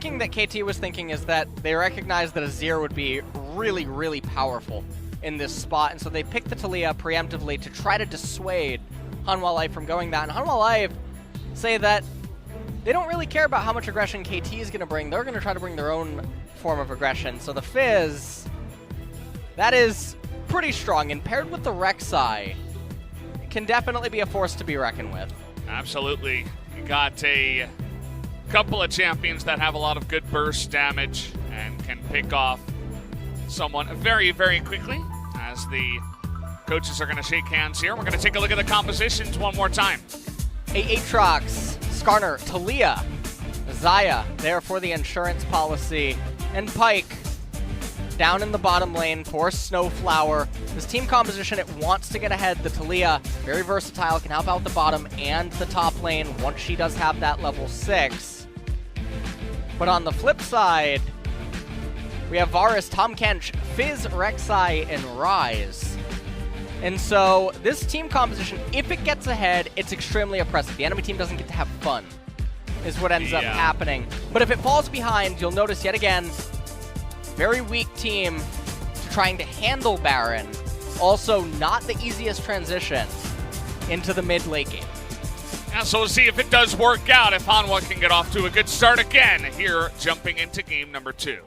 thinking that KT was thinking is that they recognized that Azir would be really, really powerful in this spot, and so they picked the Taliyah preemptively to try to dissuade Hanwha Life from going that. And Hanwha Life say that they don't really care about how much aggression KT is going to bring. They're going to try to bring their own form of aggression. So the Fizz, that is pretty strong, and paired with the Rek'Sai, it can definitely be a force to be reckoned with. Absolutely. You got a couple of champions that have a lot of good burst damage and can pick off someone very, very quickly. As the coaches are going to shake hands here, we're going to take a look at the compositions one more time. Aatrox, Skarner, Taliyah, Xayah there for the insurance policy, and Pike down in the bottom lane for Snowflower. This team composition, it wants to get ahead. The Taliyah, very versatile, can help out the bottom and the top lane once she does have that level 6. But on the flip side, we have Varus, Tahm Kench, Fizz, Rek'Sai, and Ryze. And so this team composition, if it gets ahead, it's extremely oppressive. The enemy team doesn't get to have fun, is what ends up happening. But if it falls behind, you'll notice yet again, very weak team trying to handle Baron. Also not the easiest transition into the mid-late game. Yeah, so we'll see if it does work out, if Hanwha can get off to a good start again here, jumping into game number 2.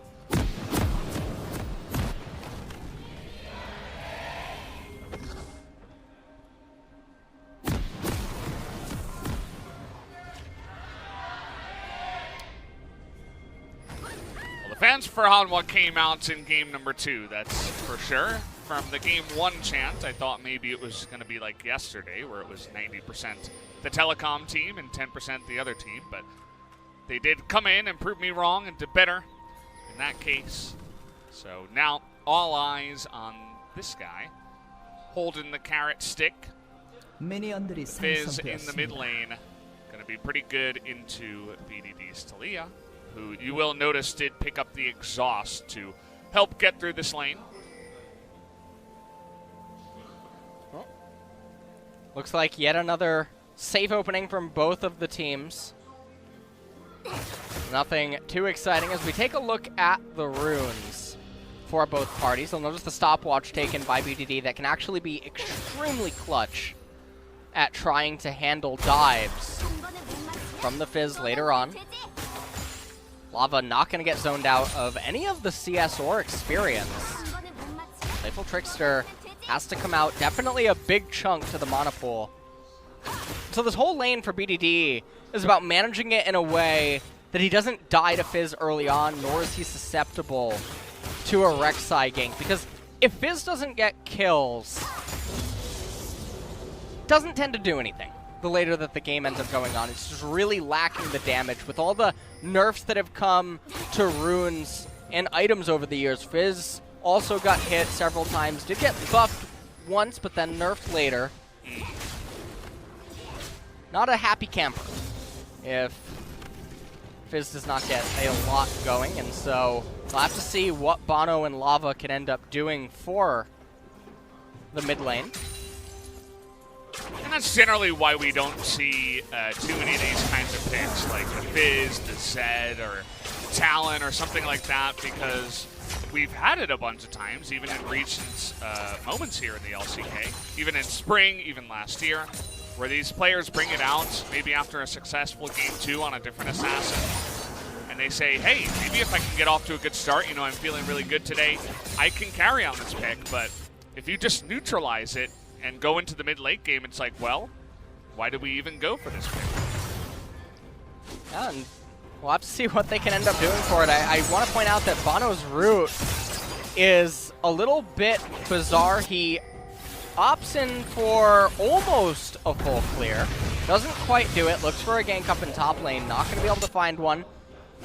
Fans for Hanwha came out in game number 2, that's for sure. From the game 1 chant, I thought maybe it was going to be like yesterday, where it was 90% the telecom team and 10% the other team, but they did come in and prove me wrong and did better in that case. So now all eyes on this guy, holding the carrot stick. Fizz in the mid lane, going to be pretty good into BDD's Taliyah, who you will notice did pick up the exhaust to help get through this lane. Well, looks like yet another safe opening from both of the teams. Nothing too exciting as we take a look at the runes for both parties. You'll notice the stopwatch taken by BDD that can actually be extremely clutch at trying to handle dives from the Fizz later on. Lava not going to get zoned out of any of the CS or experience. Playful Trickster has to come out. Definitely a big chunk to the mana pool. So this whole lane for BDD is about managing it in a way that he doesn't die to Fizz early on, nor is he susceptible to a Rek'Sai gank. Because if Fizz doesn't get kills, it doesn't tend to do anything the later that the game ends up going on. It's just really lacking the damage. With all the nerfs that have come to runes and items over the years, Fizz also got hit several times. Did get buffed once, but then nerfed later. Not a happy camper if Fizz does not get a lot going, and so we'll have to see what Bono and Lava can end up doing for the mid lane. And that's generally why we don't see too many of these kinds of picks, like the Fizz, the Zed, or Talon, or something like that, because we've had it a bunch of times, even in recent moments here in the LCK, even in spring, even last year, where these players bring it out, maybe after a successful game 2 on a different assassin, and they say, hey, maybe if I can get off to a good start, you know, I'm feeling really good today, I can carry on this pick. But if you just neutralize it and go into the mid-late game, it's like, well, why did we even go for this pick? Yeah, and we'll have to see what they can end up doing for it. I want to point out that Bono's route is a little bit bizarre. He opts in for almost a full clear. Doesn't quite do it. Looks for a gank up in top lane. Not going to be able to find one.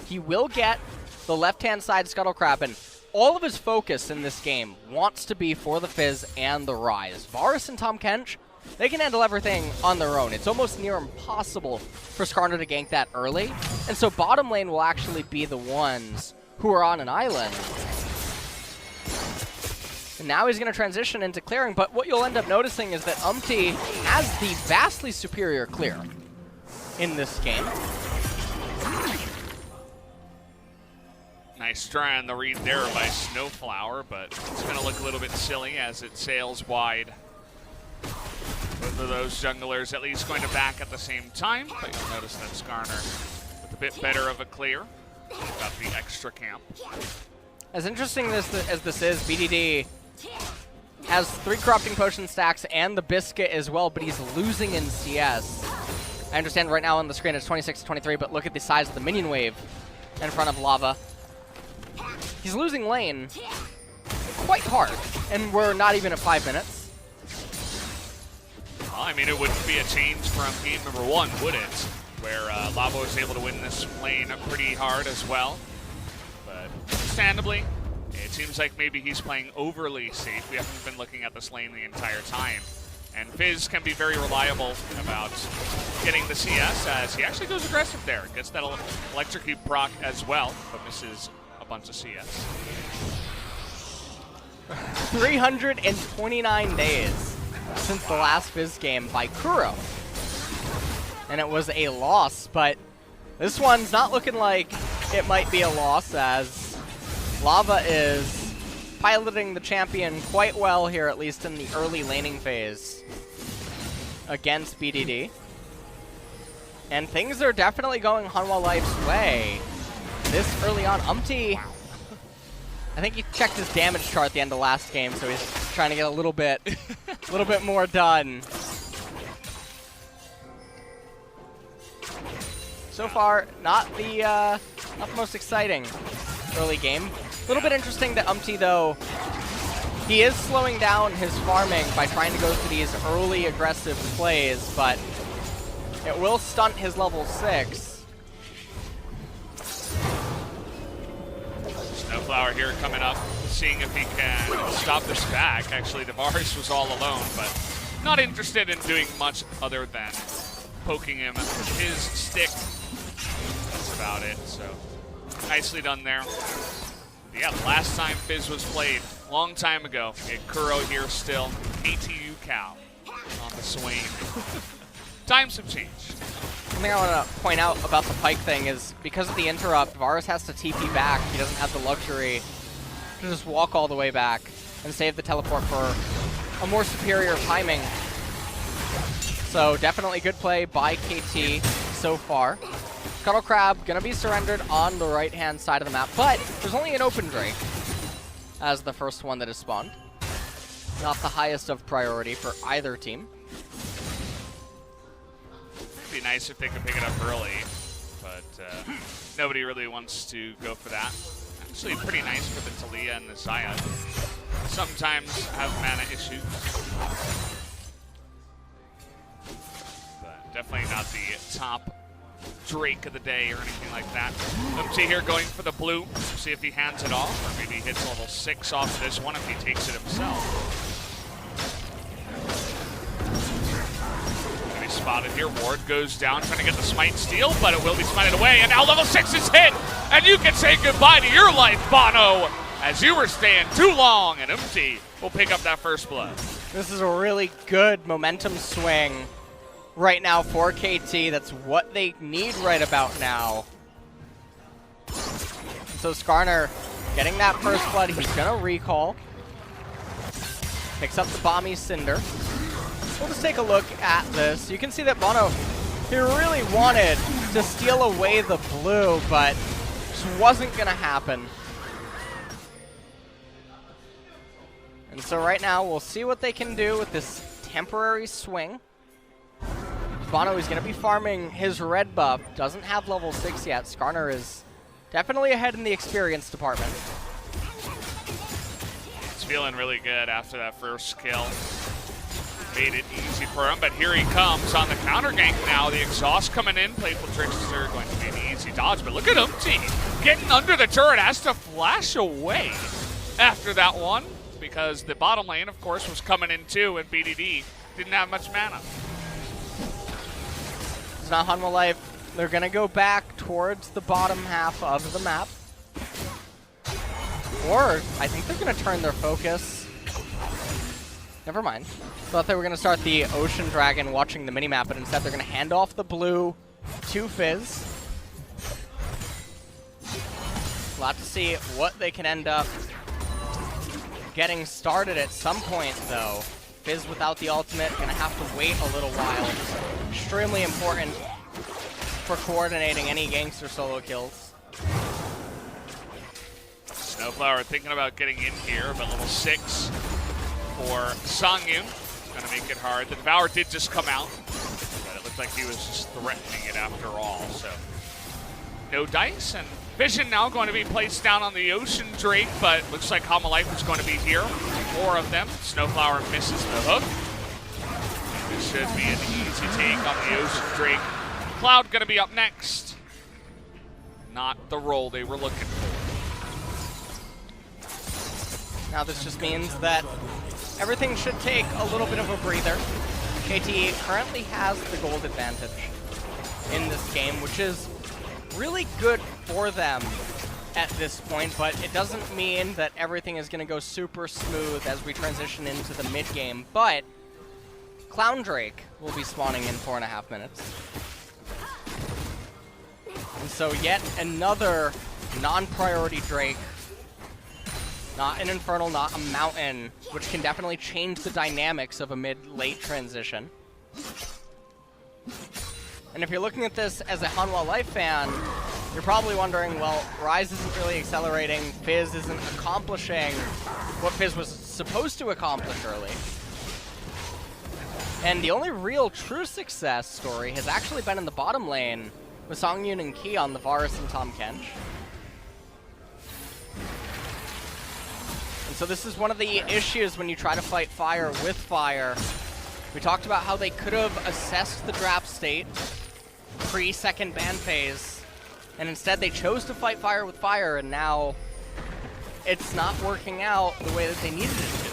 He will get the left-hand side Scuttle Crab, and all of his focus in this game wants to be for the Fizz and the Ryze. Varus and Tahm Kench, they can handle everything on their own. It's almost near impossible for Skarner to gank that early. And so bottom lane will actually be the ones who are on an island. And now he's going to transition into clearing, but what you'll end up noticing is that Umti has the vastly superior clear in this game. Nice try on the read there by Snowflower, but it's going to look a little bit silly as it sails wide. Both of those junglers at least going to back at the same time, but you'll notice that Skarner with a bit better of a clear. Got the extra camp. As interesting as this is, BDD has 3 Corrupting Potion stacks and the Biscuit as well, but he's losing in CS. I understand right now on the screen it's 26-23, but look at the size of the minion wave in front of Lava. He's losing lane quite hard, and we're not even at 5 minutes. Well, I mean, it wouldn't be a change from game number 1, would it? Where Lava was able to win this lane pretty hard as well. But understandably, it seems like maybe he's playing overly safe. We haven't been looking at this lane the entire time. And Fizz can be very reliable about getting the CS, as he actually goes aggressive there. Gets that electrocute proc as well, but misses a bunch of CS. 329 days since the last Fizz game by Kuro. And it was a loss, but this one's not looking like it might be a loss, as Lava is piloting the champion quite well here, at least in the early laning phase against BDD. And things are definitely going Hanwha Life's way this early on. Umti, I think he checked his damage chart at the end of last game, so he's trying to get a little bit more done. So far, not the most exciting early game. A little bit interesting that Umti, though, he is slowing down his farming by trying to go for these early aggressive plays, but it will stunt his level 6. Snowflower here coming up, seeing if he can stop this back. Actually, Devaris was all alone, but not interested in doing much other than poking him with his stick. That's about it, so nicely done there. Yeah, last time Fizz was played, long time ago. We had Kuro here still, ATU Cow on the Swain. Times have changed. One thing I want to point out about the Pike thing is because of the interrupt, Varus has to TP back. He doesn't have the luxury to just walk all the way back and save the teleport for a more superior timing. So definitely good play by KT so far. Scuttle Crab gonna be surrendered on the right-hand side of the map, but there's only an open Drake as the first one that is spawned. Not the highest of priority for either team. It'd be nice if they could pick it up early, but nobody really wants to go for that. Actually, pretty nice for the Talia and the Zaya. Sometimes have mana issues, but definitely not the top Drake of the day or anything like that. Umti here going for the blue. See if he hands it off, or maybe he hits level 6 off of this one if he takes it himself. Gonna be spotted here. Ward goes down, trying to get the smite steal, but it will be smited away, and now level 6 is hit! And you can say goodbye to your life, Bono, as you were staying too long, and Umti will pick up that first blood. This is a really good momentum swing right now for KT. That's what they need right about now. So Skarner getting that first blood. He's gonna recall. Picks up the Bomby Cinder. We'll just take a look at this. You can see that Bono, he really wanted to steal away the blue, but just wasn't gonna happen. And so right now we'll see what they can do with this temporary swing. Bono is going to be farming his red buff. Doesn't have level 6 yet. Skarner is definitely ahead in the experience department. He's feeling really good after that first kill. Made it easy for him, but here he comes on the counter gank now. The exhaust coming in. Playful Trickster going to be an easy dodge, but look at Umti getting under the turret. Has to flash away after that one because the bottom lane, of course, was coming in too, and BDD didn't have much mana. Now Hanwha Life, they're going to go back towards the bottom half of the map. Or I think they're going to turn their focus. Never mind. Thought they were going to start the Ocean Dragon watching the minimap, but instead they're going to hand off the blue to Fizz. We'll have to see what they can end up getting started at some point, though. Fizz without the ultimate, gonna have to wait a little while. Extremely important for coordinating any gangster solo kills. Snowflower thinking about getting in here, but level 6 for Songyun. Gonna make it hard. The Devour did just come out, but it looked like he was just threatening it after all, so. No dice, and Vision now going to be placed down on the Ocean Drake, but looks like Hanwha Life is going to be here. 4 of them. Snowflower misses the hook. This should be an easy take on the Ocean Drake. Cloud going to be up next. Not the role they were looking for. Now this just means that everything should take a little bit of a breather. KT currently has the gold advantage in this game, which is really good for them at this point, but it doesn't mean that everything is going to go super smooth as we transition into the mid game. But Clown Drake will be spawning in 4.5 minutes. And so yet another non-priority Drake. Not an Infernal, not a Mountain, which can definitely change the dynamics of a mid-late transition. And if you're looking at this as a Hanwha Life fan, you're probably wondering, well, Rise isn't really accelerating, Fizz isn't accomplishing what Fizz was supposed to accomplish early. And the only real true success story has actually been in the bottom lane with Songyun and Ki on the Varus and Tahm Kench. And so this is one of the issues when you try to fight fire with fire. We talked about how they could have assessed the draft state pre-second ban phase, and instead they chose to fight fire with fire, and now it's not working out the way that they needed it to.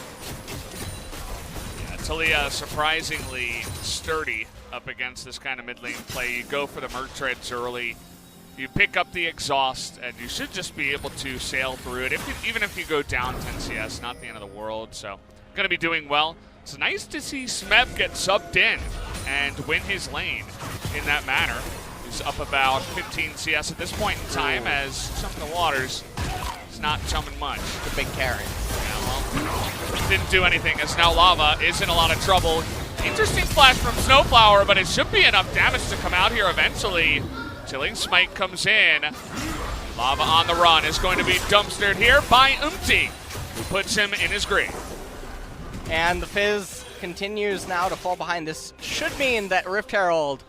Yeah, Talia surprisingly sturdy up against this kind of mid lane play. You go for the Merc Treads early, you pick up the exhaust, and you should just be able to sail through it. Even if you go down 10 CS, not the end of the world, so going to be doing well. It's nice to see Smeb get subbed in and win his lane in that manner. He's up about 15 CS at this point in time, as Chumming the Waters is not chumming much. It's a big carry. Yeah, well, didn't do anything, as now Lava is in a lot of trouble. Interesting flash from Snowflower, but it should be enough damage to come out here eventually. Chilling Smite comes in. Lava on the run is going to be dumpstered here by Umti, who puts him in his grave. And the Fizz continues now to fall behind. This should mean that Rift Herald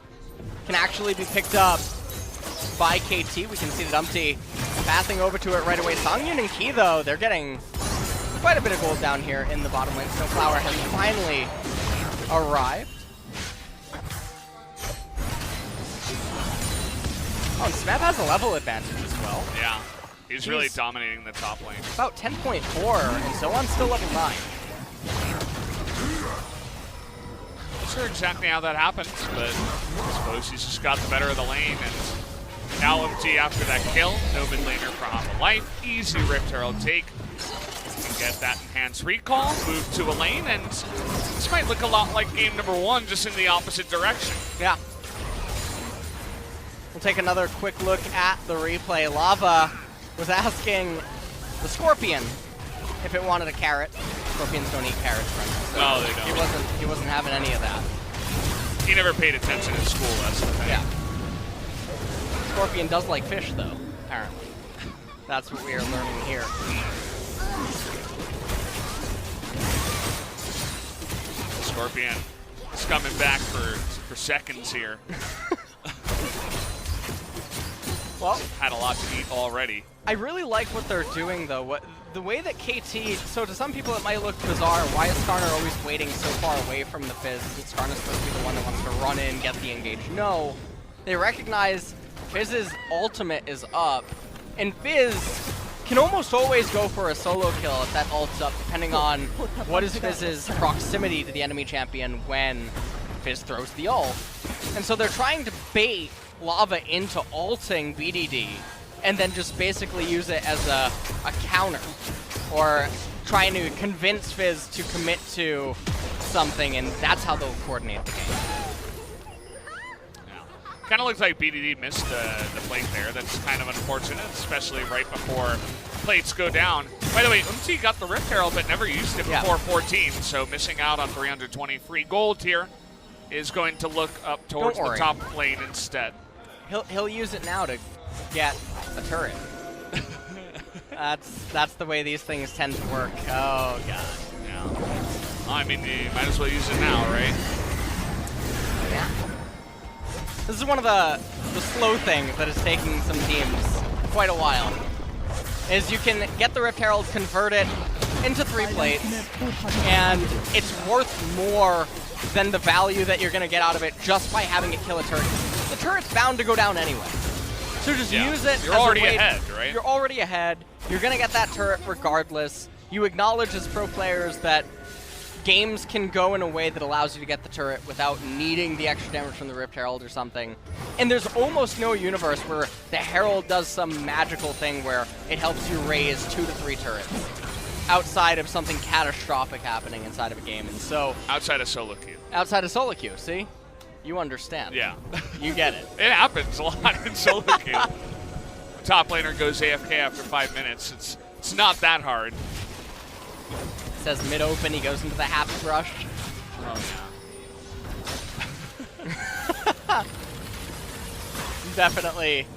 can actually be picked up by KT. We can see that Umti passing over to it right away. Songyun and Ki, though, they're getting quite a bit of gold down here in the bottom lane. Snowflower has finally arrived. Oh, and Smeb has a level advantage as well. Yeah, he's really dominating the top lane. About 10.4, and so on, still level 9. Not sure exactly how that happened, but I suppose he's just got the better of the lane. And now MG after that kill, no mid laner for Hanwha Life. Easy Rift Herald take. Can get that enhanced recall, move to a lane, and this might look a lot like game number 1, just in the opposite direction. Yeah. We'll take another quick look at the replay. Lava was asking the Scorpion if it wanted a carrot. Scorpions don't eat carrots, friends. So no, they don't. He wasn't having any of that. He never paid attention in school, that's the thing. Yeah. Scorpion does like fish, though, apparently. That's what we are learning here. Scorpion is coming back for seconds here. Well, had a lot to eat already. I really like what they're doing, though. The way that KT, so to some people it might look bizarre, why is Skarner always waiting so far away from the Fizz? Isn't Skarner supposed to be the one that wants to run in, get the engage? No, they recognize Fizz's ultimate is up, and Fizz can almost always go for a solo kill if that ult's up, depending on what is Fizz's proximity to the enemy champion when Fizz throws the ult. And so they're trying to bait Lava into ulting BDD, and then just basically use it as a counter, or trying to convince Fizz to commit to something, and that's how they'll coordinate the game. Yeah. Kind of looks like BDD missed the plate there. That's kind of unfortunate, especially right before plates go down. By the way, Umti got the Rift Herald but never used it before 14, so missing out on 320 free gold here is going to look up towards the top lane instead. He'll use it now to get a turret. That's the way these things tend to work. Oh god. Yeah. Well, I mean, you might as well use it now, right? Yeah. This is one of the slow things that is taking some teams quite a while. Is you can get the Rift Herald, convert it into 3 plates, and it's worth more than the value that you're going to get out of it just by having it kill a turret. The turret's bound to go down anyway. So just use it. You're already ahead, right? You're already ahead. You're going to get that turret regardless. You acknowledge as pro players that games can go in a way that allows you to get the turret without needing the extra damage from the Rift Herald or something. And there's almost no universe where the Herald does some magical thing where it helps you raise 2 to 3 turrets outside of something catastrophic happening inside of a game. And so outside of solo queue. Outside of solo queue, see? You understand. Yeah. You get it. It happens a lot in solo queue. Top laner goes AFK after 5 minutes. It's not that hard. Says mid-open, he goes into the happy rush. Oh, yeah. Definitely.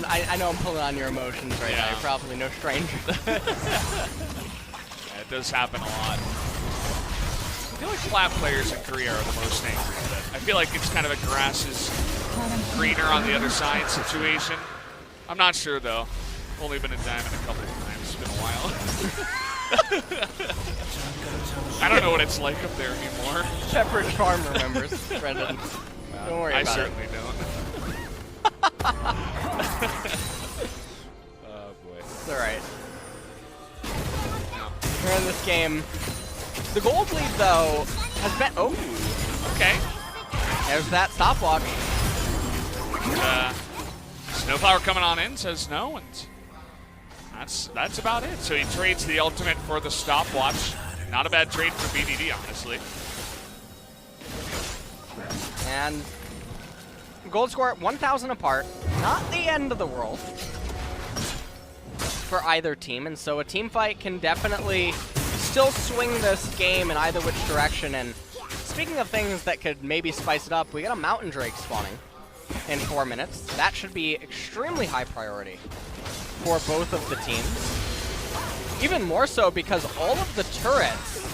I know I'm pulling on your emotions right now. You're probably no stranger. Yeah, it does happen a lot. I feel like flat players in Korea are the most angry at it. I feel like it's kind of a grass is greener on the other side situation. I'm not sure, though. Only been in Diamond a couple of times. It's been a while. I don't know what it's like up there anymore. Shepherd's Farm remembers, Brendan. Don't worry about it. I certainly don't. Oh, boy. It's alright. We're in this game. The gold lead, though, has been... Oh! Okay. There's that stopwatch. Snowflower coming on in, says no, and that's about it. So he trades the ultimate for the stopwatch. Not a bad trade for BDD, honestly. And gold score at 1,000 apart. Not the end of the world for either team, and so a team fight can definitely still swing this game in either which direction. And speaking of things that could maybe spice it up, we got a Mountain Drake spawning in 4 minutes. That should be extremely high priority for both of the teams. Even more so because all of the turrets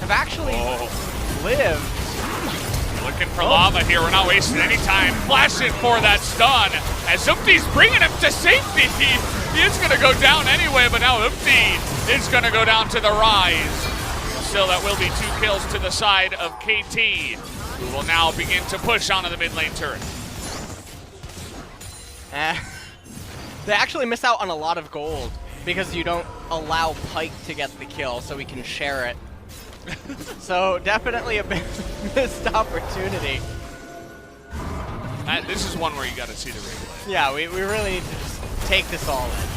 have actually lived. Looking for lava here. We're not wasting any time. Flashing for that stun as Umti's bringing him to safety. He is going to go down anyway, but now Umti is going to go down to the rise. Still, that will be 2 kills to the side of KT, who will now begin to push onto the mid lane turret. They actually miss out on a lot of gold because you don't allow Pike to get the kill, so we can share it. So definitely a big missed opportunity. This is one where you got to see the replay. Yeah, we really need to just take this all in.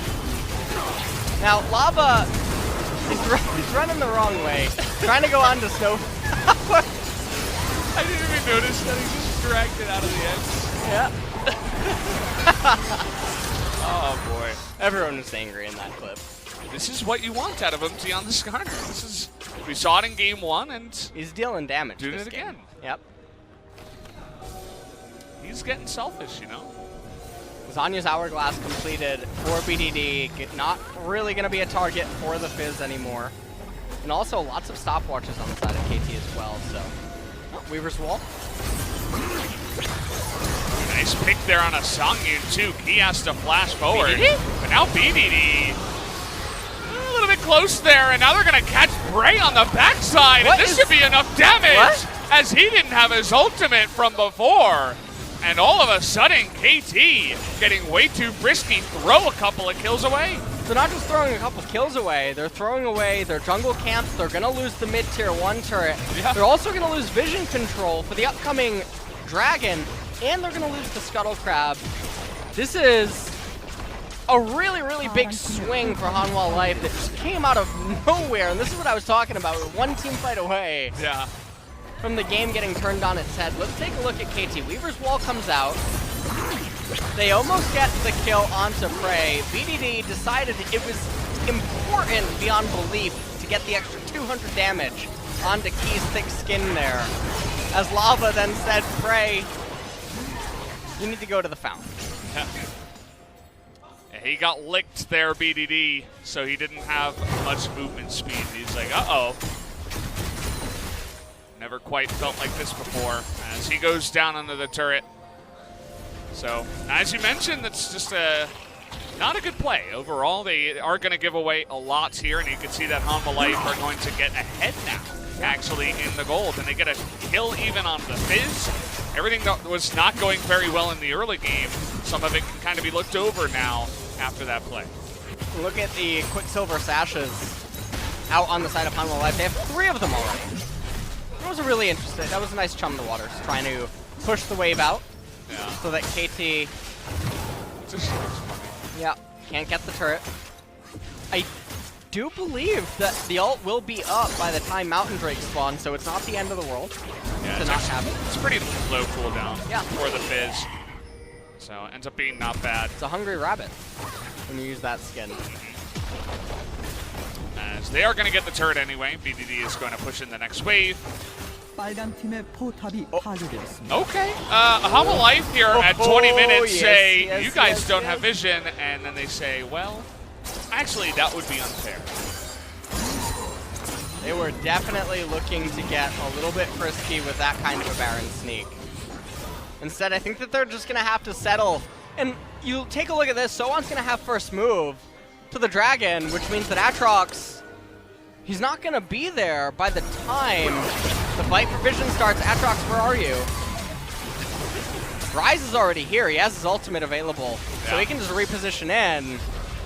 Now, Lava is running the wrong way, trying to go on to Snow. I didn't even notice that he just dragged it out of the edge. Yeah. Oh boy. Everyone was angry in that clip. This is what you want out of Umti on the Skarner. This is, we saw it in game 1, and he's dealing damage. Doing it again. Yep. He's getting selfish, you know. Zanya's Hourglass completed for BDD. Not really going to be a target for the Fizz anymore. And also lots of stopwatches on the side of KT as well. So, Weaver's Wall. Nice pick there on a Songyun too. He has to flash forward. BDD? But now BDD a little bit close there, and now they're going to catch Bray on the backside. And this should be enough damage as he didn't have his ultimate from before. And all of a sudden, KT getting way too risky, throw a couple of kills away. They're not just throwing a couple kills away, they're throwing away their jungle camps. They're going to lose the mid-tier 1 turret. Yeah. They're also going to lose vision control for the upcoming dragon, and they're going to lose the Scuttle Crab. This is a really, really big swing for Hanwha Life that just came out of nowhere, and this is what I was talking about. We're one team fight away. Yeah. from the game getting turned on its head. Let's take a look at KT. Weaver's Wall comes out. They almost get the kill onto Prey. BDD decided it was important beyond belief to get the extra 200 damage onto Key's thick skin there. As Lava then said, Prey, you need to go to the fountain. He got licked there, BDD, so he didn't have much movement speed. He's like, uh-oh. Never quite felt like this before as he goes down under the turret. So, as you mentioned, that's just not a good play. Overall, they are going to give away a lot here, and you can see that Hanwha Life are going to get ahead now, actually, in the gold. And they get a kill even on the Fizz. Everything that was not going very well in the early game, some of it can kind of be looked over now after that play. Look at the Quicksilver Sashes out on the side of Hanwha Life. They have 3 of them already. That was really interesting. That was a nice chum in the waters, trying to push the wave out so that KT can't get the turret. I do believe that the ult will be up by the time Mountain Drake spawns, so it's not the end of the world. Yeah, it's pretty low cooldown for the Fizz. So it ends up being not bad. It's a hungry rabbit when you use that skin. As they are going to get the turret anyway. BDD is going to push in the next wave. Okay. Hanwha Life here at 20 minutes say, you guys don't have vision, and then they say, well, actually, that would be unfair. They were definitely looking to get a little bit frisky with that kind of a Baron sneak. Instead, I think that they're just going to have to settle. And you take a look at this, Sowan's going to have first move to the Dragon, which means that Aatrox, he's not going to be there by the time the fight for vision starts. Aatrox, where are you? Ryze is already here. He has his ultimate available, so he can just reposition in.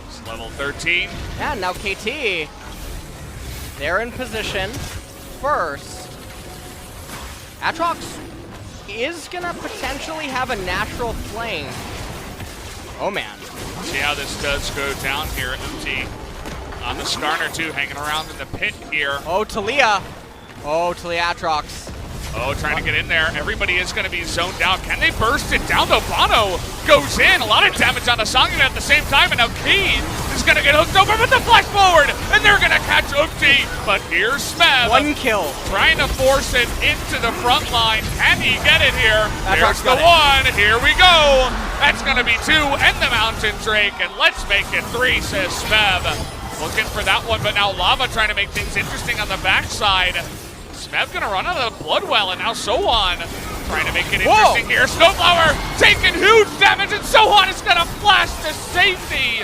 It's level 13. Yeah, now KT, they're in position first. Aatrox is going to potentially have a natural flame. Oh, man. See how this does go down here. Empty on the Skarner, too, hanging around in the pit here. Oh, Talia. Oh, Talia Aatrox. Oh, trying to get in there. Everybody is going to be zoned out. Can they burst it down, though? Bono goes in. A lot of damage on the Sangin at the same time, and now Key is going to get hooked over with the flash forward, and they're going to catch Ukti. But here's Smev. One kill. Trying to force it into the front line. Can he get it here? Aatrox There's the one. Here we go. That's going to be 2 and the Mountain Drake, and let's make it 3, says Smev. Looking for that one, but now Lava trying to make things interesting on the backside. Smev gonna run out of the blood well, and now Sowan trying to make it interesting here. Snowflower taking huge damage, and Sowan is gonna flash to safety.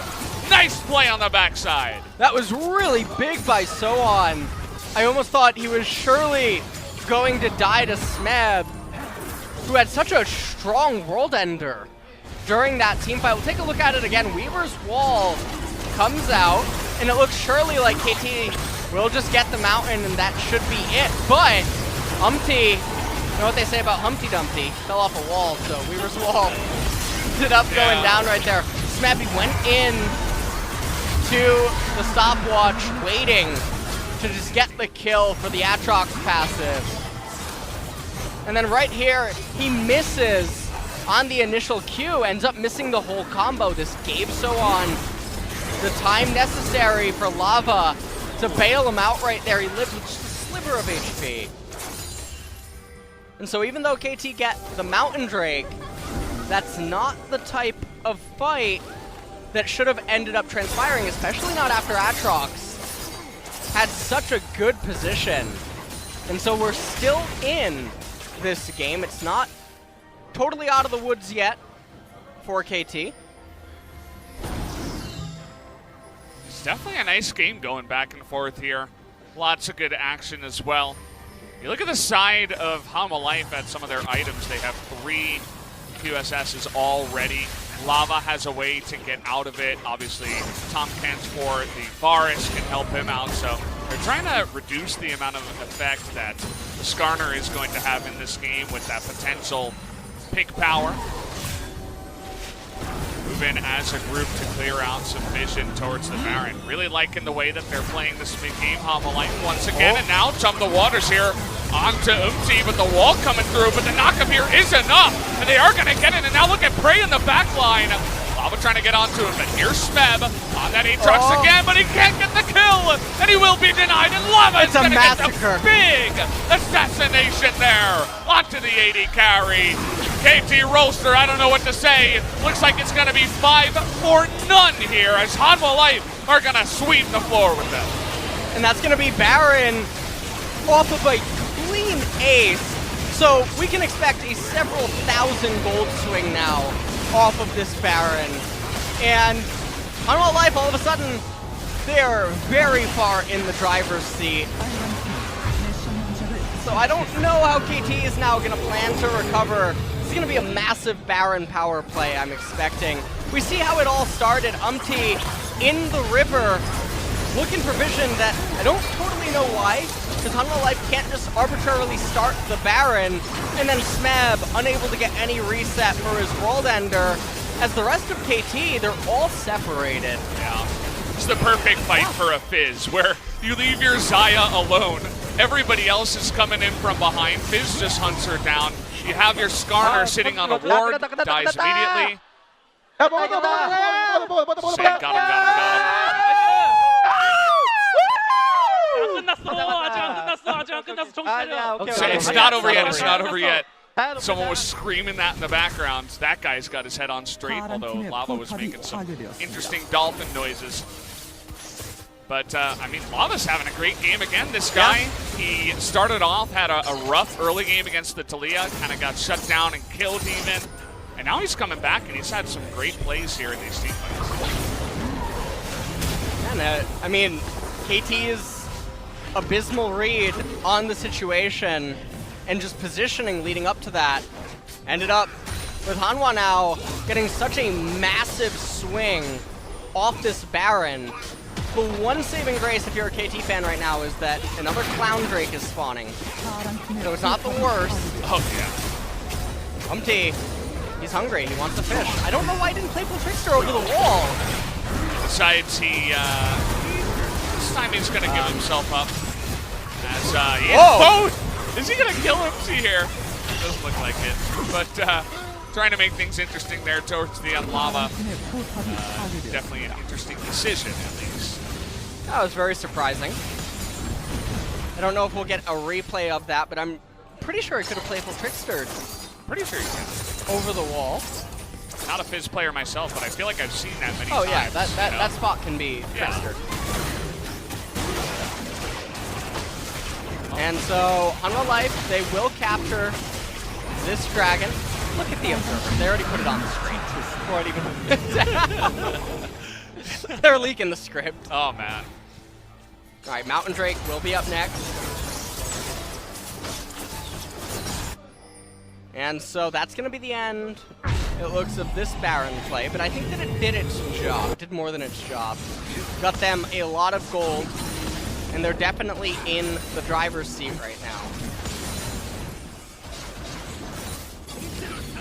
Nice play on the backside. That was really big by Sowan. I almost thought he was surely going to die to Smev, who had such a strong world ender during that team fight. We'll take a look at it again. Weaver's Wall comes out, and it looks surely like KT will just get the mountain, and that should be it. But Humpty, you know what they say about Humpty Dumpty? Fell off a wall, so Weaver's Wall ended up going down right there. Smappy went in to the stopwatch, waiting to just get the kill for the Aatrox passive. And then right here, he misses on the initial Q, ends up missing the whole combo. This gave Sowan the time necessary for Lava to bail him out right there. He lived with just a sliver of HP. And so even though KT get the Mountain Drake, that's not the type of fight that should have ended up transpiring, especially not after Aatrox had such a good position. And so we're still in this game. It's not totally out of the woods yet for KT. It's definitely a nice game going back and forth here. Lots of good action as well. You look at the side of Hanwha Life at some of their items. They have 3 QSSs already. Lava has a way to get out of it. Obviously, Tom Cansport, the Forest, can help him out. So they're trying to reduce the amount of effect that the Skarner is going to have in this game with that potential pick power. Move in as a group to clear out some vision towards the Baron. Really liking the way that they're playing this mid game. Hanwha Life once again, and now Chum the Waters here onto Umti, but the wall coming through, but the knockup here is enough, and they are going to get it, and now look at Prey in the back line. Lava trying to get onto him, but here's Smeb on that Aatrox again, but he can't get the kill, and he will be denied, and Lava is going to get the big assassination there onto the AD carry. KT Rolster, I don't know what to say. Looks like it's going to be 5 or none here, as Hanwha Life are going to sweep the floor with them. And that's going to be Baron off of a clean ace. So we can expect a several thousand gold swing now off of this Baron. And Hanwha Life, all of a sudden, they're very far in the driver's seat. So I don't know how KT is now going to plan to recover. It's going to be a massive Baron power play, I'm expecting. We see how it all started. Umti in the river, looking for vision that I don't totally know why, because Hanwha Life can't just arbitrarily start the Baron, and then Smeb unable to get any reset for his World Ender. As the rest of KT, they're all separated. Yeah, it's the perfect fight for a Fizz, where you leave your Xayah alone. Everybody else is coming in from behind. Fizz just hunts her down. You have your Skarner sitting on a ward, dies immediately. Got him. It's not over yet, it's not over yet. Someone was screaming that in the background. That guy's got his head on straight, although Lava was making some interesting dolphin noises. But, I mean, Lava's having a great game again, this guy. He started off, had a rough early game against the Taliyah, kind of got shut down and killed even. And now he's coming back, and he's had some great plays here in these team fights. And, I mean, KT's abysmal read on the situation and just positioning leading up to that ended up with Hanwha now getting such a massive swing off this Baron. The one saving grace if you're a KT fan right now is that another Clown Drake is spawning. So it's not the worst. Oh, yeah. Umti, he's hungry. He wants to fish. I don't know why he didn't play Full Trickster over the wall. Besides, this time he's going to give himself up. As is he going to kill Umti here? It doesn't look like it. But trying to make things interesting there towards the end Lava. Definitely an interesting decision, at least. That was very surprising. I don't know if we'll get a replay of that, but I'm pretty sure he could have played Full Trickster. Pretty sure he can. Over the wall. Not a Fizz player myself, but I feel like I've seen that many times. Oh yeah, that spot can be Trickster. And so, Hanwha Life, they will capture this dragon. Look at the observers. They already put it on the screen before it even They're leaking the script. Oh, man. All right, Mountain Drake will be up next. And so that's going to be the end, it looks, of this Baron play. But I think that it did its job. It did more than its job. Got them a lot of gold. And they're definitely in the driver's seat right now.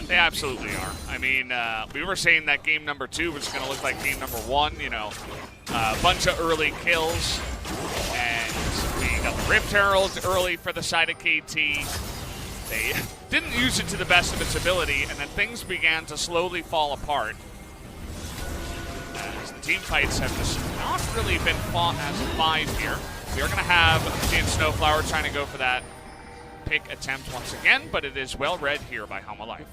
They absolutely are. I mean, we were saying that game number 2 was going to look like game number 1, you know. A bunch of early kills. And we got the Rift Herald early for the side of KT. They didn't use it to the best of its ability, and then things began to slowly fall apart. As the team fights have just not really been fought as a 5 here. We are going to have Jin Snowflower trying to go for that pick attempt once again, but it is well read here by Hanwha Life.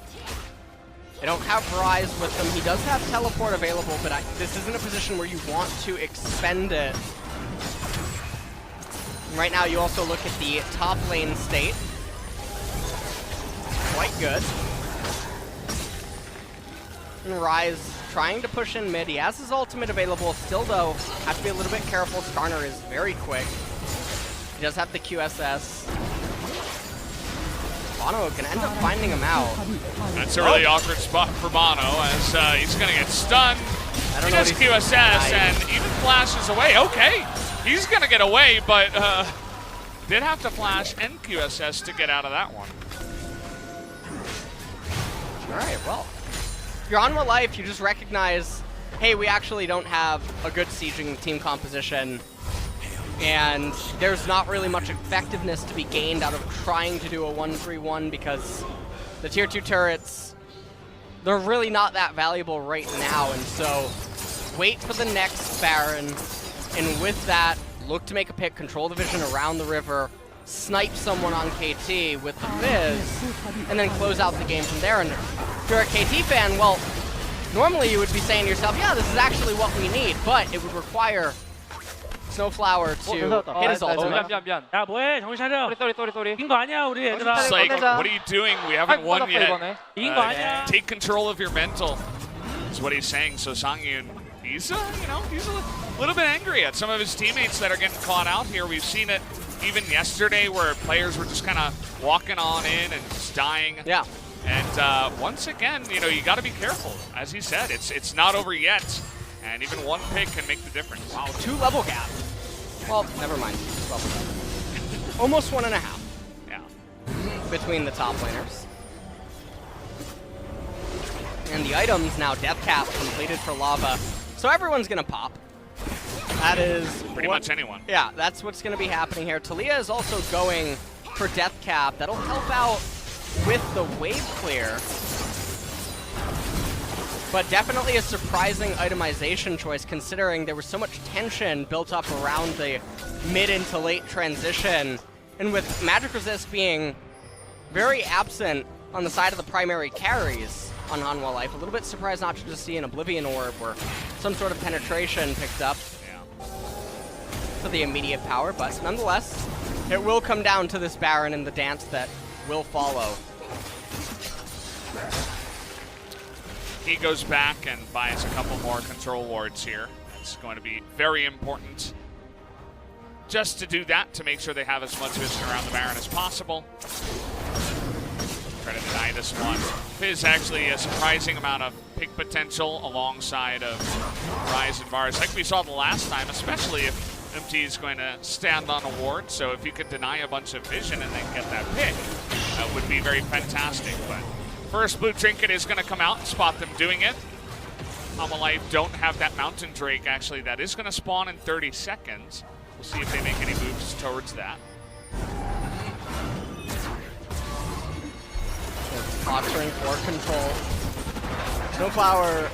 They don't have Rise with them. He does have Teleport available, but this isn't a position where you want to expend it. And right now, you also look at the top lane state. Quite good. And Rise trying to push in mid. He has his ultimate available. Still, though, has to be a little bit careful. Skarner is very quick. He does have the QSS. Bono can end up finding him out. That's a really awkward spot for Bono, as he's going to get stunned. He does QSS and even flashes away. Okay, he's going to get away, but did have to flash and QSS to get out of that one. All right, well, if you're on Hanwha Life, you just recognize, hey, we actually don't have a good sieging team composition. And there's not really much effectiveness to be gained out of trying to do a 1-3-1 because the tier 2 turrets, they're really not that valuable right now. And so wait for the next Baron, and with that, look to make a pick, control the vision around the river, snipe someone on KT with the Fizz, and then close out the game from there. And if you're a KT fan, well, normally you would be saying to yourself, yeah, this is actually what we need, but it would require Snowflower to hit his ultimate. 미안. 야 뭐해? 정신 차려. 쏘리. 이긴 거 아니야 우리 얘들아. It's like, what are you doing? We haven't won yet. 이긴 거 아니야. Take control of your mental. Is what he's saying. So Sangyun, he's he's a little bit angry at some of his teammates that are getting caught out here. We've seen it even yesterday where players were just kind of walking on in and just dying. Yeah. And once again, you got to be careful. As he said, it's not over yet. And even one pick can make the difference. Wow, 2 level gap. Well, never mind. 12. Almost 1.5. Yeah. Between the top laners. And the items now, Death Cap completed for Lava. So everyone's going to pop. That is pretty much anyone. Yeah, that's what's going to be happening here. Talia is also going for Death Cap. That'll help out with the wave clear. But definitely a surprising itemization choice considering there was so much tension built up around the mid into late transition. And with Magic Resist being very absent on the side of the primary carries on Hanwha Life, a little bit surprised not to just see an Oblivion Orb or some sort of penetration picked up for the immediate power. But nonetheless, it will come down to this Baron and the dance that will follow. He goes back and buys a couple more control wards here. It's going to be very important just to do that, to make sure they have as much vision around the Baron as possible. Try to deny this one. Fizz actually a surprising amount of pick potential alongside of Rise and Bars, like we saw the last time, especially if MT is going to stand on a ward. So if you could deny a bunch of vision and then get that pick, that would be very fantastic. But first blue trinket is going to come out and spot them doing it. Hanwha Life don't have that Mountain Drake, actually. That is going to spawn in 30 seconds. We'll see if they make any moves towards that. Posturing for control. Snowflower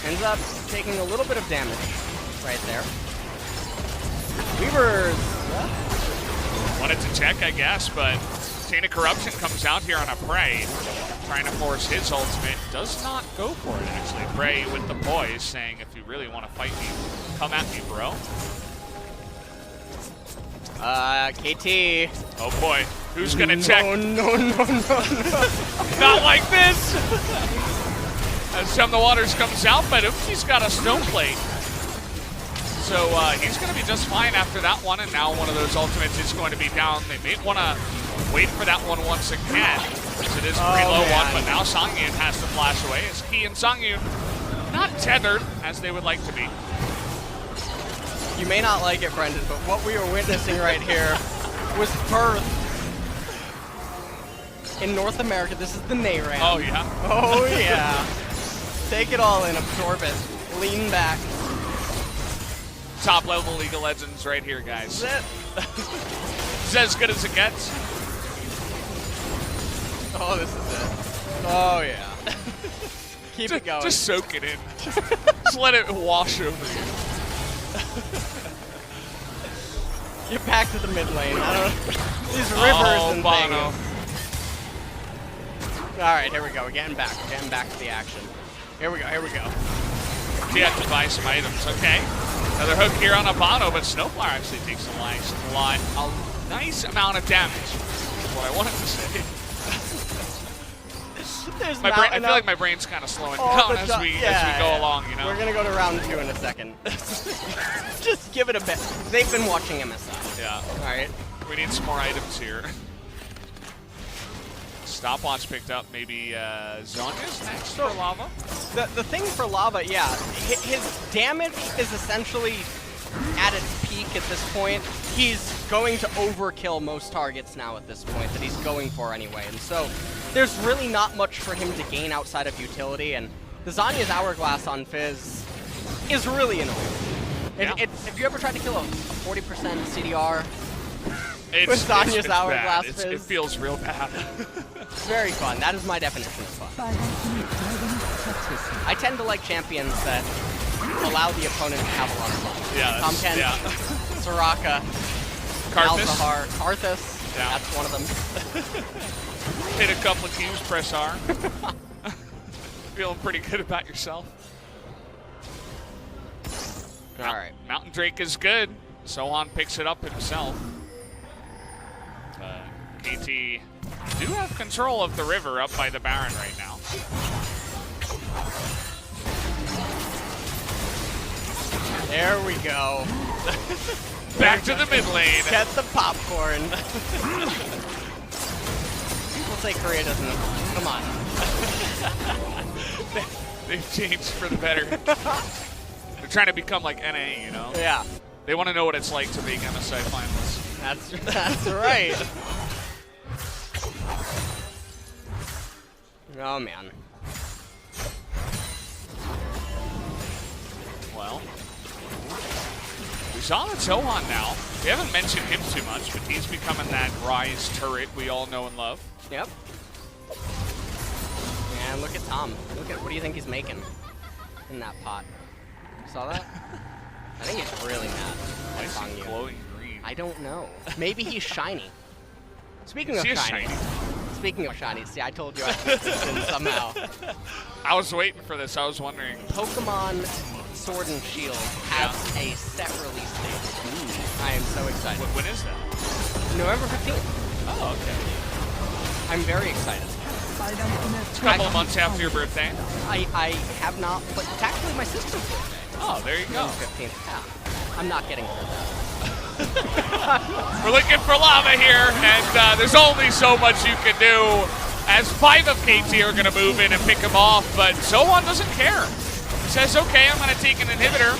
ends up taking a little bit of damage right there. Weavers wanted to check, I guess, but Chain of Corruption comes out here on a Prey, trying to force his ultimate. Does not go for it, actually. Prey with the poise, saying, if you really want to fight me, come at me, bro. KT. Oh boy, who's gonna check? No. Not like this! As Some the Waters comes out, but he's got a snowplate. So he's gonna be just fine after that one, and now one of those ultimates is going to be down. They may want to wait for that one once again, because it is a pretty low one, but now Sangyun has to flash away. As Key and Sangyun not tethered as they would like to be. You may not like it, Brendan, but what we are witnessing right here was birth in North America. This is the NARAM. Oh, yeah? Oh, yeah. Take it all in, absorb it, lean back. Top level League of Legends right here, guys. That's it. It's as good as it gets. Oh, this is it. Oh, yeah. Keep it going. Just soak it in. Just let it wash over you. Get back to the mid lane. I don't know. These rivers and Bono. things. Alright, here we go. We're getting back. We're getting back to the action. Here we go. He had to buy some items. Okay. Another hook here on Abano, but Snowflower actually takes a nice amount of damage. That's what I wanted to say. I feel like my brain's kind of slowing down as we go along, you know? We're going to go to round 2 in a second. Just give it a bit. They've been watching MSI. Yeah. All right. We need some more items here. Stopwatch picked up. Maybe Zonya's next for Lava? The thing for Lava, yeah, his damage is essentially at its peak at this point. He's going to overkill most targets now at this point that he's going for anyway. And so there's really not much for him to gain outside of utility. And the Zonya's Hourglass on Fizz is really annoying. If you ever tried to kill a 40% CDR It's, with Sonya's it's Hourglass bad. Fizz, It feels real bad. it's very fun. That is my definition of fun. I tend to like champions that allow the opponent to have a lot of fun. Yeah, Tom Kent, yeah. Soraka, Karthus. Malzahar, Karthus. Yeah. That's one of them. Hit a couple of Qs, press R. Feeling pretty good about yourself. All right. Mountain Drake is good. Sohan picks it up himself. KT do have control of the river up by the Baron right now. There we go. Back to the mid lane. Get the popcorn. People say Korea doesn't know. Come on. They've changed for the better. They're trying to become like NA, you know? Yeah. They want to know what it's like to be MSI finalists. That's right. Oh, man. Well, we saw the Sohan now. We haven't mentioned him too much, but he's becoming that Rise turret we all know and love. Yep. And look at Tom. Look at, what do you think he's making in that pot? Saw that? I think he's really mad. Why is he glowing green? I don't know. Maybe he's shiny. Speaking of shiny. Speaking of shiny, see, I told you I was in somehow. I was waiting for this. I was wondering. Pokemon Sword and Shield has a set release date. I am so excited. When is that? November 15th. Oh, okay. I'm very excited. It's a couple of months after your birthday. I have not, but it's actually my sister's birthday. Oh, there you go. 15th. Yeah. I'm not getting her that. We're looking for lava here, and there's only so much you can do as 5 of KT are going to move in and pick him off, but Sohan doesn't care. He says, okay, I'm going to take an inhibitor,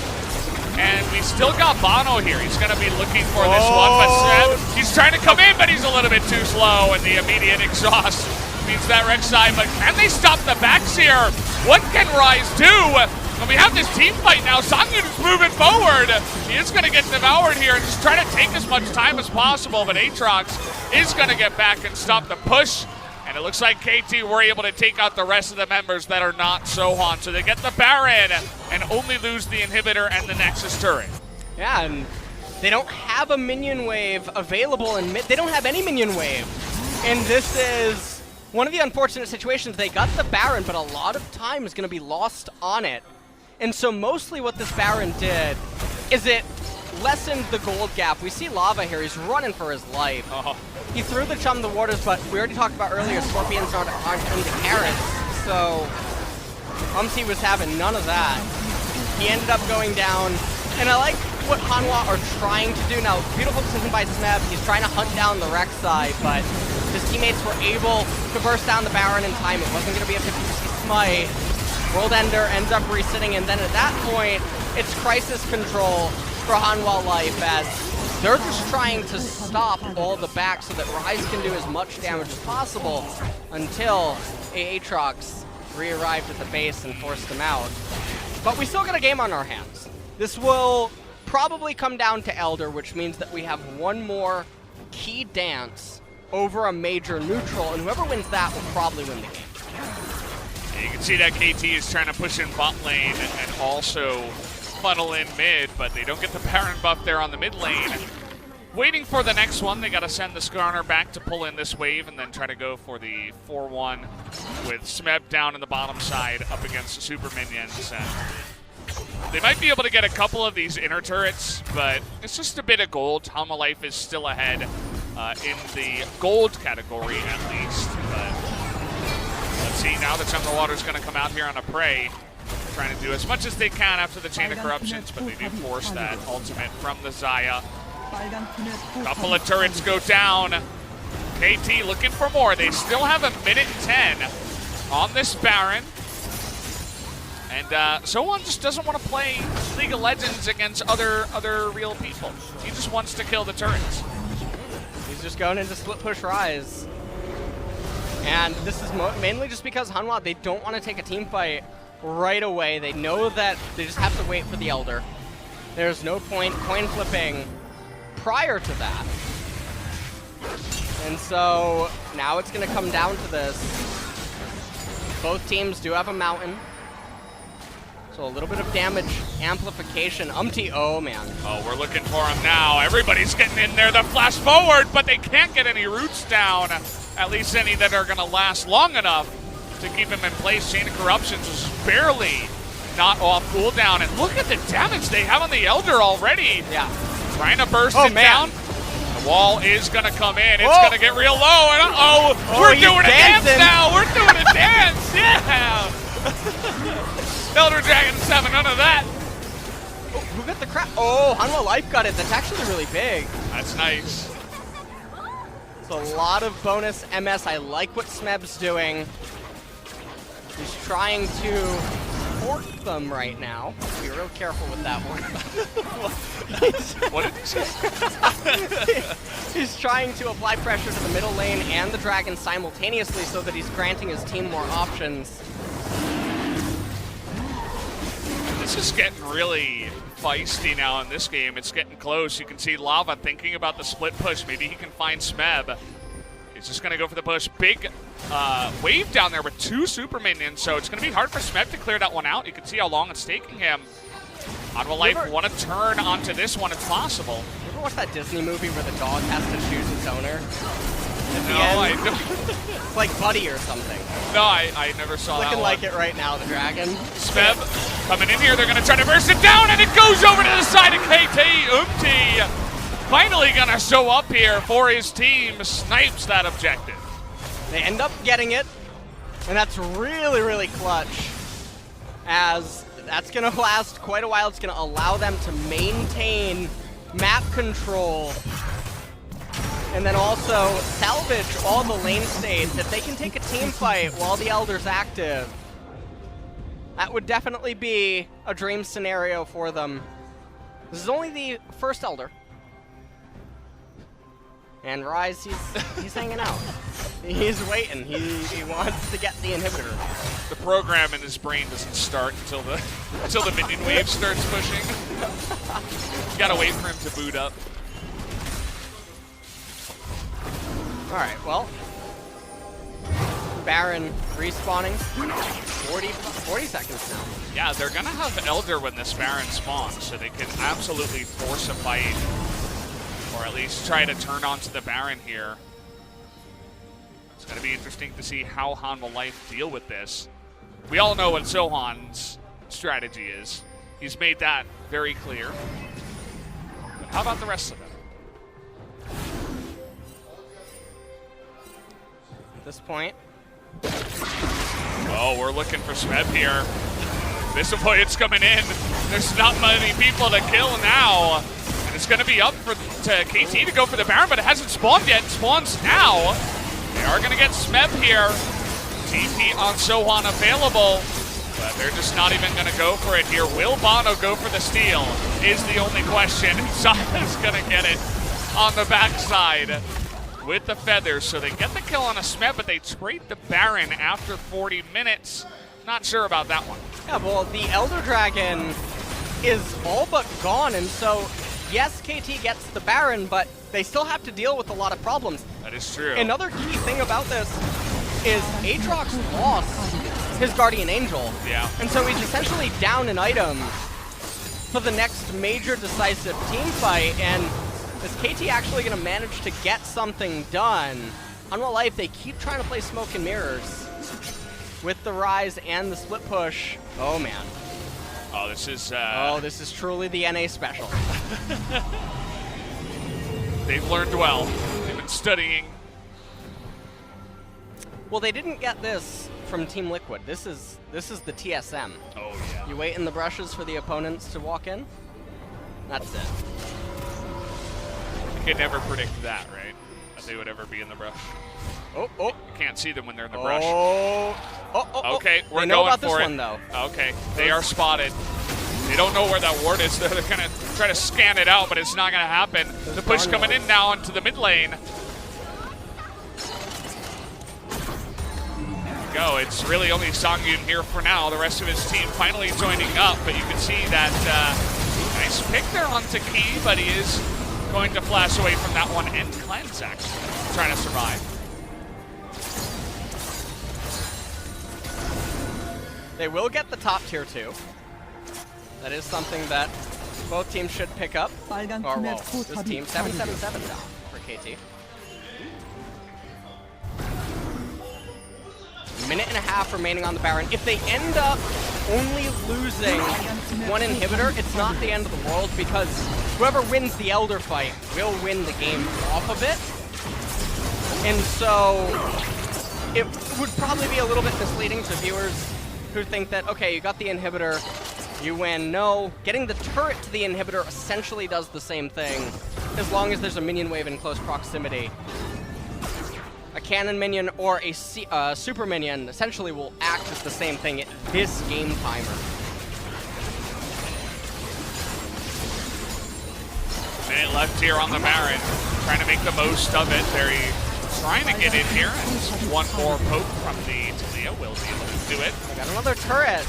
and we still got Bono here. He's going to be looking for this one, but he's trying to come in, but he's a little bit too slow, and the immediate exhaust means that Rek'Sai, but can they stop the backs here? What can Rise do? And we have this team fight now. Songyun is moving forward. He is going to get devoured here and just try to take as much time as possible, but Aatrox is going to get back and stop the push. And it looks like KT were able to take out the rest of the members that are not Sohan. So they get the Baron and only lose the inhibitor and the Nexus turret. Yeah, and they don't have a minion wave available in mid. They don't have any minion wave. And this is one of the unfortunate situations. They got the Baron, but a lot of time is going to be lost on it. And so mostly what this Baron did is it lessened the gold gap. We see Lava here. He's running for his life. He threw the Chum the Waters, but we already talked about earlier, Scorpions aren't into carrots. So Umti was having none of that. He ended up going down. And I like what Hanwha are trying to do. Now, beautiful decision by Smeb. He's trying to hunt down the Rek'Sai, but his teammates were able to burst down the Baron in time. It wasn't going to be a 50-50 smite. World Ender ends up resitting, and then at that point, it's crisis control for Hanwha Life as they're just trying to stop all the back so that Rise can do as much damage as possible until Aatrox re-arrived at the base and forced them out. But we still got a game on our hands. This will probably come down to Elder, which means that we have one more key dance over a major neutral, and whoever wins that will probably win the game. You can see that KT is trying to push in bot lane and also funnel in mid, but they don't get the Baron buff there on the mid lane. Waiting for the next one, they got to send the Skarner back to pull in this wave and then try to go for the 4-1 with Smeb down in the bottom side up against the super minions. And they might be able to get a couple of these inner turrets, but it's just a bit of gold. Hanwha Life is still ahead in the gold category at least, but let's see, now the Chum the Water's going to come out here on a prey, trying to do as much as they can after the Chain of Corruptions, but they do force that ultimate from the Xayah. Couple of turrets go down. KT looking for more. They still have a minute 10 on this Baron. And Sohan just doesn't want to play League of Legends against other real people. He just wants to kill the turrets. He's just going into split push Rise. And this is mainly just because Hanwha, they don't want to take a team fight right away. They know that they just have to wait for the Elder. There's no point coin flipping prior to that. And so now it's going to come down to this. Both teams do have a mountain. So a little bit of damage amplification. Oh man. Oh, we're looking for him now. Everybody's getting in there. The flash forward, but they can't get any roots down. At least any that are going to last long enough to keep him in place. Chain of Corruptions was barely not off cooldown. And look at the damage they have on the Elder already. Yeah. Trying to burst it down. The wall is going to come in. It's going to get real low. And we're doing a dance now. We're doing a dance. Yeah. Elder Dragon 7, none of that. Oh, who got the crap? Oh, Hanwha Life got it. That's actually really big. That's nice. It's a lot of bonus MS. I like what Smeb's doing. He's trying to fork them right now. Be real careful with that one. What did he say? He's trying to apply pressure to the middle lane and the dragon simultaneously so that he's granting his team more options. This is getting really feisty now in this game. It's getting close. You can see Lava thinking about the split push. Maybe he can find Smeb. He's just going to go for the push. Big wave down there with 2 super minions, so it's going to be hard for Smeb to clear that one out. You can see how long it's taking him. Hanwha Life want to turn onto this one if possible. You ever watch that Disney movie where the dog has to choose its owner? No, I don't. It's like Buddy or something. No, I never saw that one. Looking like it right now, the dragon. Smeb coming in here. They're going to try to burst it down, and it goes over to the side of KT. Umti finally going to show up here for his team. Snipes that objective. They end up getting it, and that's really, really clutch, as that's going to last quite a while. It's going to allow them to maintain map control and then also salvage all the lane states. If they can take a team fight while the Elder's active, that would definitely be a dream scenario for them. This is only the first Elder. And Rise, he's hanging out. He's waiting. He wants to get the inhibitor. The program in his brain doesn't start until the minion wave starts pushing. You gotta wait for him to boot up. All right, well, Baron respawning. 40 seconds now. Yeah, they're gonna have Elder when this Baron spawns, so they can absolutely force a fight. Or at least try to turn onto the Baron here. It's going to be interesting to see how Hanwha Life deal with this. We all know what Sohan's strategy is. He's made that very clear. But how about the rest of them? At this point. Oh, we're looking for Smeb here. This coming in. There's not many people to kill now. It's going to be up to KT to go for the Baron, but it hasn't spawned yet. It spawns now. They are going to get Smeb here. TP on Sohan available, but they're just not even going to go for it here. Will Bono go for the steal is the only question. Zaya's going to get it on the backside with the feathers. So they get the kill on a Smeb, but they trade the Baron after 40 minutes. Not sure about that one. Yeah, well, the Elder Dragon is all but gone, and so yes, KT gets the Baron, but they still have to deal with a lot of problems. That is true. Another key thing about this is Aatrox lost his Guardian Angel. Yeah. And so he's essentially down an item for the next major decisive team fight, and is KT actually going to manage to get something done? Hanwha Life, they keep trying to play smoke and mirrors with the Rise and the split push. Oh, man. Oh, this is... this is truly the NA special. They've learned well. They've been studying. Well, they didn't get this from Team Liquid. This is the TSM. Oh, yeah. You wait in the brushes for the opponents to walk in. That's it. You could never predict that, right? That they would ever be in the brush. Oh. You can't see them when they're in the brush. Okay, we're they know going about for this it. One, though. Okay, they are spotted. They don't know where that ward is. They're going to try to scan it out, but it's not going to happen. The push coming in now into the mid lane. There you go. It's really only Songyun here for now. The rest of his team finally joining up, but you can see that Nice pick there onto Key, but he is going to flash away from that one and cleanse, actually. Trying to survive. They will get the top tier 2. That is something that both teams should pick up. Or, well, this team, 777 down for KT. Minute and a half remaining on the Baron. If they end up only losing one inhibitor, it's not the end of the world, because whoever wins the Elder fight will win the game off of it. And so it would probably be a little bit misleading to viewers who think that, okay, you got the inhibitor, you win. No, getting the turret to the inhibitor essentially does the same thing, as long as there's a minion wave in close proximity. A cannon minion or a super minion essentially will act as the same thing at this game timer. Minute left here on the Baron, trying to make the most of it. They're trying to get in here, and one more poke from the Talia will be able to do it. They got another turret.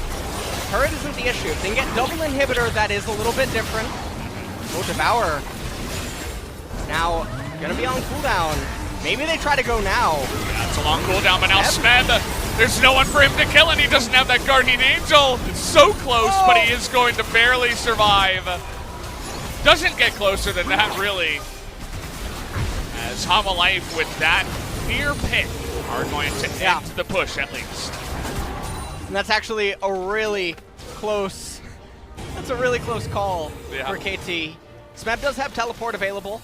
Turret isn't the issue. If they can get double inhibitor, that is a little bit different. Oh, Devour. Now, gonna be on cooldown. Maybe they try to go now. Yeah, it's a long cooldown, but now Smeb, there's no one for him to kill, and he doesn't have that Guardian Angel. It's so close, but he is going to barely survive. Doesn't get closer than that, really. As Hanwha Life, with that near pick, are going to end the push, at least. And that's actually a really close, call for KT. Smeb does have teleport available,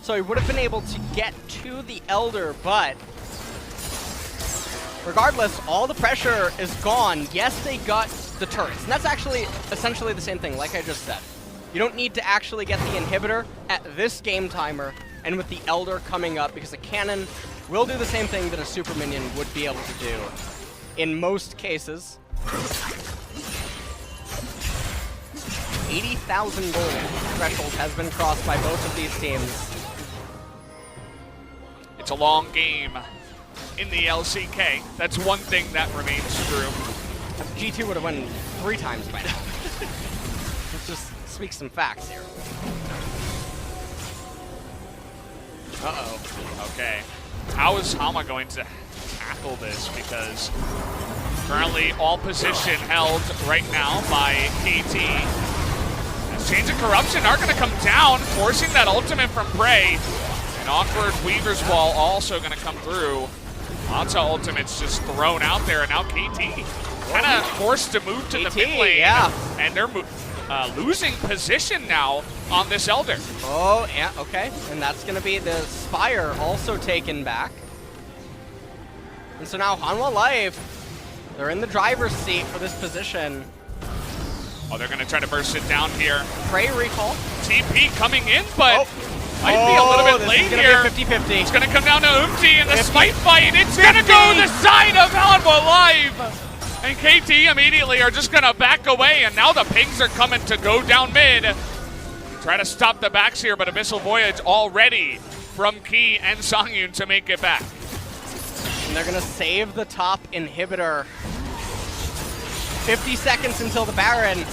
so he would have been able to get to the Elder, but regardless, all the pressure is gone. Yes, they got the turrets, and that's actually essentially the same thing, like I just said. You don't need to actually get the inhibitor at this game timer, and with the Elder coming up, because a cannon will do the same thing that a super minion would be able to do in most cases. 80,000 gold threshold has been crossed by both of these teams. It's a long game in the LCK. That's one thing that remains true. G2 would have won 3 times by now. Let's just speak some facts here. Uh-oh. Okay. How is Hanwha going to tackle this? Because currently all position held right now by KT. Chains of Corruption are going to come down, forcing that ultimate from Prey. An awkward Weaver's Wall also going to come through. Lots of ultimates just thrown out there, and now KT kind of forced to move to the mid lane. Yeah. And they're losing position now on this Elder. Oh, yeah, okay. And that's going to be the Spire also taken back. And so now Hanwha Life, they're in the driver's seat for this position. Oh, they're going to try to burst it down here. Prey recall. TP coming in, but might be a little bit late here. This is going to be a 50-50. It's going to come down to Umti in the smite fight. It's going to go the side of Hanwha Live. And KT immediately are just going to back away, and now the pings are coming to go down mid. Try to stop the backs here, but Abyssal Voyage already from Key and Songyun to make it back. And they're going to save the top inhibitor. 50 seconds until the Baron.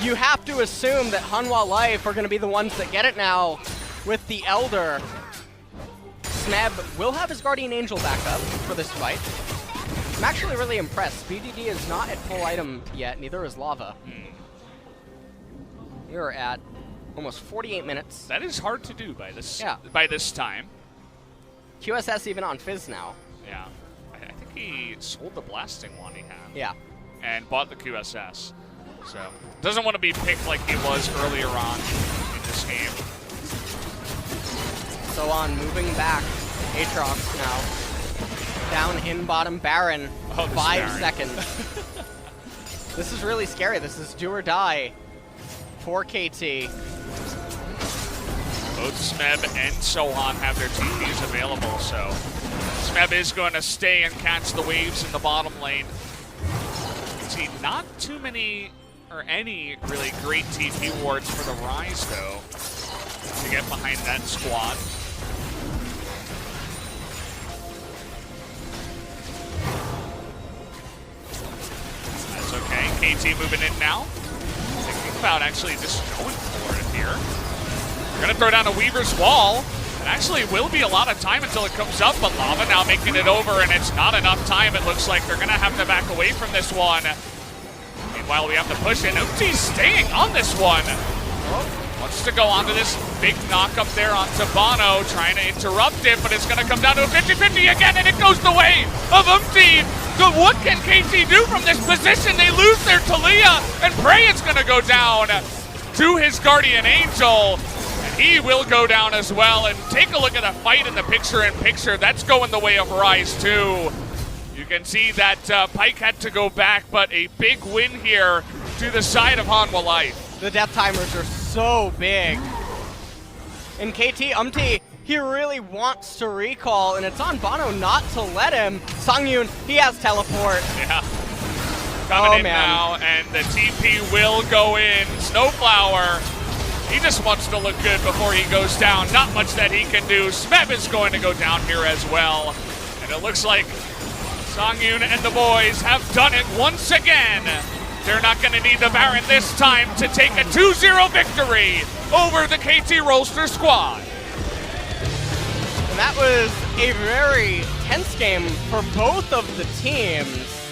You have to assume that Hanwha Life are going to be the ones that get it now with the Elder. Smeb will have his Guardian Angel back up for this fight. I'm actually really impressed. BDD is not at full item yet, neither is Lava. You're at almost 48 minutes. That is hard to do by this time. QSS even on Fizz now. Yeah. I think he sold the blasting one he had. Yeah. And bought the QSS. So, doesn't want to be picked like he was earlier on in this game. So on, moving back, Aatrox now. Down in bottom Baron, 5 seconds. This is really scary. This is do or die for KT. Both Smeb and Sohan have their TPs available, so Smeb is going to stay and catch the waves in the bottom lane. See, not too many or any really great TP wards for the Rise, though, to get behind that squad. That's okay. KT moving in now. Taking Dropout actually just going for it here. They're gonna throw down a Weaver's Wall. It actually will be a lot of time until it comes up, but Lava now making it over, and it's not enough time. It looks like they're gonna have to back away from this one. Meanwhile, we have to push it. Ooptie's staying on this one. Wants to go onto this big knock up there onto Bono, trying to interrupt it, but it's going to come down to a 50-50 again, and it goes the way of Umpty. So what can KT do from this position? They lose their Talia, and Prey is going to go down to his Guardian Angel. And he will go down as well, and take a look at the fight in the picture-in-picture. That's going the way of Rise too. You can see that Pike had to go back, but a big win here to the side of Hanwha Life. The death timers are so big. And KT, he really wants to recall, and it's on Bono not to let him. Songyun, he has teleport. Yeah. Coming in now, and the TP will go in. Snowflower, he just wants to look good before he goes down. Not much that he can do. Smeb is going to go down here as well. And it looks like Songyun and the boys have done it once again. They're not going to need the Baron this time to take a 2-0 victory over the KT Rolster squad. And that was a very tense game for both of the teams.